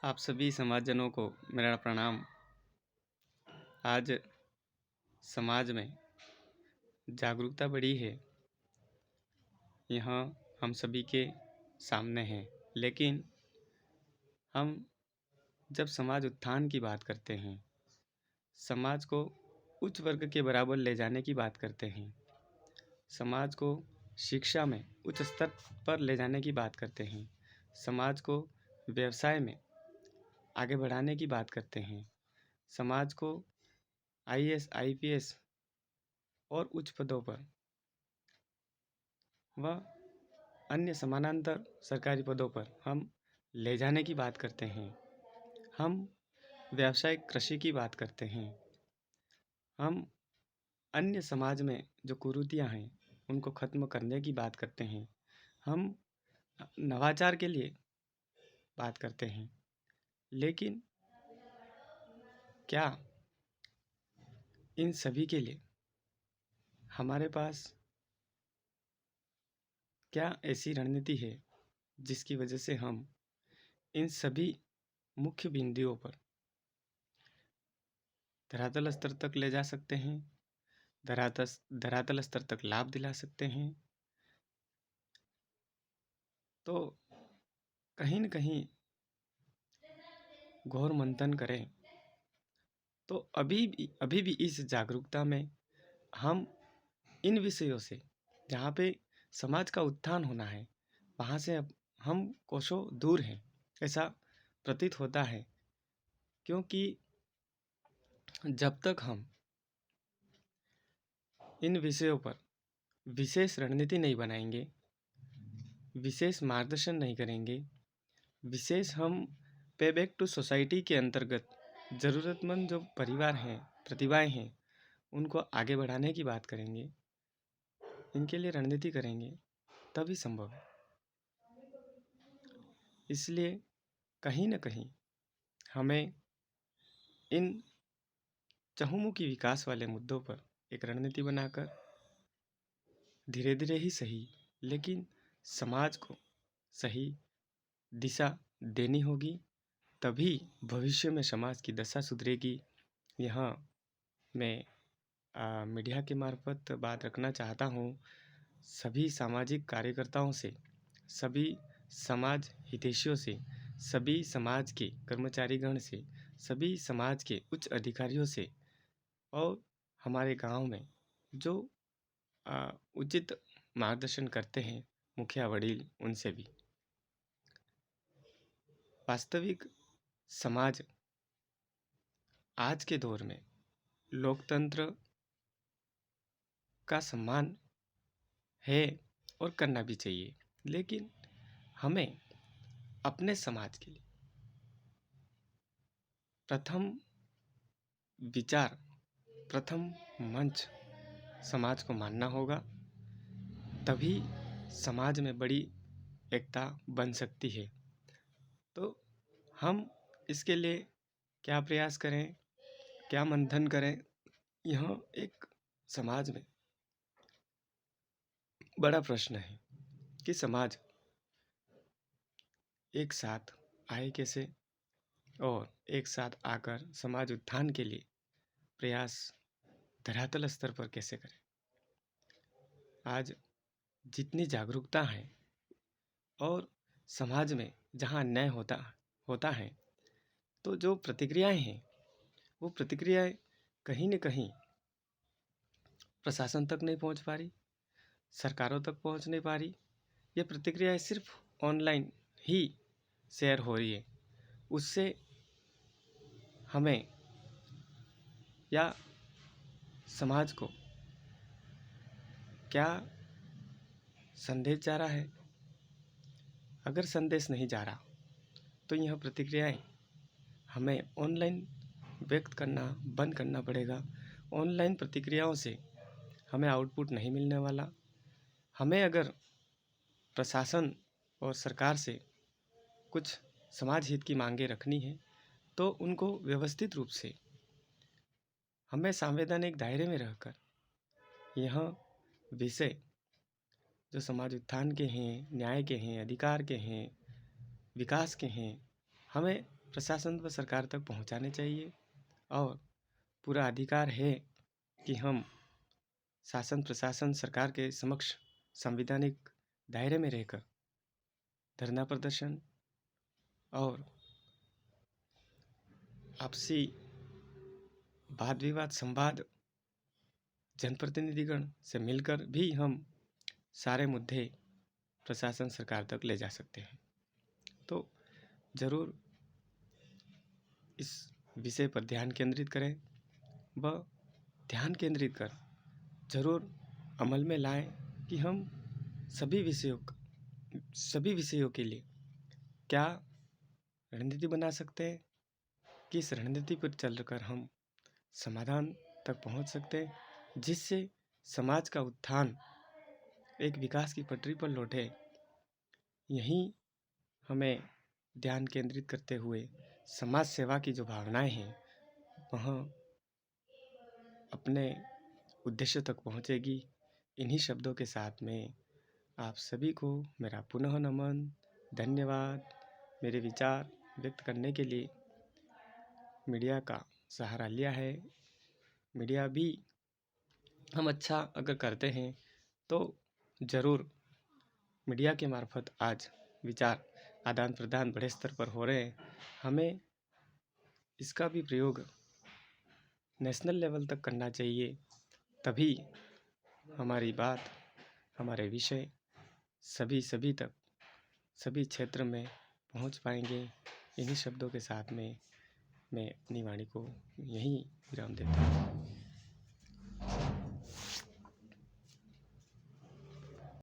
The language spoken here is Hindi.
आप सभी समाजजनों को मेरा प्रणाम। आज समाज में जागरूकता बढ़ी है, यह हम सभी के सामने है। लेकिन हम जब समाज उत्थान की बात करते हैं, समाज को उच्च वर्ग के बराबर ले जाने की बात करते हैं, समाज को शिक्षा में उच्च स्तर पर ले जाने की बात करते हैं, समाज को व्यवसाय में आगे बढ़ाने की बात करते हैं, समाज को आईएएस, आईपीएस और उच्च पदों पर व अन्य समानांतर सरकारी पदों पर हम ले जाने की बात करते हैं। हम व्यावसायिक कृषि की बात करते हैं। हम अन्य समाज में जो कुरीतियाँ हैं उनको ख़त्म करने की बात करते हैं। हम नवाचार के लिए बात करते हैं। लेकिन क्या इन सभी के लिए हमारे पास क्या ऐसी रणनीति है जिसकी वजह से हम इन सभी मुख्य बिंदुओं पर धरातल स्तर तक ले जा सकते हैं, धरातल स्तर तक लाभ दिला सकते हैं? तो कहीं न कहीं गौर मंथन करें तो अभी भी इस जागरूकता में हम इन विषयों से, जहाँ पे समाज का उत्थान होना है, वहाँ से अब हम कोसों दूर हैं, ऐसा प्रतीत होता है। क्योंकि जब तक हम इन विषयों पर विशेष रणनीति नहीं बनाएंगे, विशेष मार्गदर्शन नहीं करेंगे, विशेष हम पे बैक टू सोसाइटी के अंतर्गत ज़रूरतमंद जो परिवार हैं, प्रतिभाएं हैं, उनको आगे बढ़ाने की बात करेंगे, इनके लिए रणनीति करेंगे, तभी संभव है। इसलिए कहीं न कहीं हमें इन चहुमुखी विकास वाले मुद्दों पर एक रणनीति बनाकर धीरे धीरे ही सही, लेकिन समाज को सही दिशा देनी होगी, तभी भविष्य में समाज की दशा सुधरेगी। यहाँ मैं मीडिया के मार्फत बात रखना चाहता हूँ सभी सामाजिक कार्यकर्ताओं से, सभी समाज हितैषियों से, सभी समाज के कर्मचारीगण से, सभी समाज के उच्च अधिकारियों से और हमारे गांव में जो उचित मार्गदर्शन करते हैं मुखिया वडील, उनसे भी। वास्तविक समाज आज के दौर में लोकतंत्र का सम्मान है और करना भी चाहिए, लेकिन हमें अपने समाज के लिए प्रथम विचार, प्रथम मंच समाज को मानना होगा, तभी समाज में बड़ी एकता बन सकती है। तो हम इसके लिए क्या प्रयास करें, क्या मंथन करें, यह एक समाज में बड़ा प्रश्न है कि समाज एक साथ आए कैसे और एक साथ आकर समाज उत्थान के लिए प्रयास धरातल स्तर पर कैसे करें। आज जितनी जागरूकता है और समाज में जहाँ अन्याय होता है, तो जो प्रतिक्रियाएं हैं वो प्रतिक्रियाएं कहीं न कहीं प्रशासन तक नहीं पहुंच पा रही, सरकारों तक पहुंच नहीं पा रही। ये प्रतिक्रियाएं सिर्फ ऑनलाइन ही शेयर हो रही है। उससे हमें या समाज को क्या संदेश जा रहा है? अगर संदेश नहीं जा रहा तो यह प्रतिक्रियाएं हमें ऑनलाइन व्यक्त करना बंद करना पड़ेगा। ऑनलाइन प्रतिक्रियाओं से हमें आउटपुट नहीं मिलने वाला। हमें अगर प्रशासन और सरकार से कुछ समाज हित की मांगे रखनी है तो उनको व्यवस्थित रूप से हमें संवैधानिक दायरे में रहकर यह विषय जो समाज उत्थान के हैं, न्याय के हैं, अधिकार के हैं, विकास के हैं, हमें प्रशासन व सरकार तक पहुंचाने चाहिए और पूरा अधिकार है कि हम शासन प्रशासन सरकार के समक्ष संवैधानिक दायरे में रहकर धरना प्रदर्शन और आपसी वाद विवाद संवाद जनप्रतिनिधिगण से मिलकर भी हम सारे मुद्दे प्रशासन सरकार तक ले जा सकते हैं। तो ज़रूर इस विषय पर ध्यान केंद्रित करें व ध्यान केंद्रित कर ज़रूर अमल में लाएं कि हम सभी विषयों के लिए क्या रणनीति बना सकते हैं, किस रणनीति पर चलकर हम समाधान तक पहुंच सकते हैं, जिससे समाज का उत्थान एक विकास की पटरी पर लौटे। यहीं हमें ध्यान केंद्रित करते हुए समाज सेवा की जो भावनाएं हैं वह अपने उद्देश्य तक पहुंचेगी। इन्हीं शब्दों के साथ में आप सभी को मेरा पुनः नमन, धन्यवाद। मेरे विचार व्यक्त करने के लिए मीडिया का सहारा लिया है। मीडिया भी हम अच्छा अगर करते हैं तो ज़रूर मीडिया के मार्फत आज विचार आदान प्रदान बड़े स्तर पर हो रहे हैं। हमें इसका भी प्रयोग नेशनल लेवल तक करना चाहिए, तभी हमारी बात, हमारे विषय सभी तक, सभी क्षेत्र में पहुंच पाएंगे। इन्हीं शब्दों के साथ में मैं अपनी वाणी को यहीं विराम देता हूँ।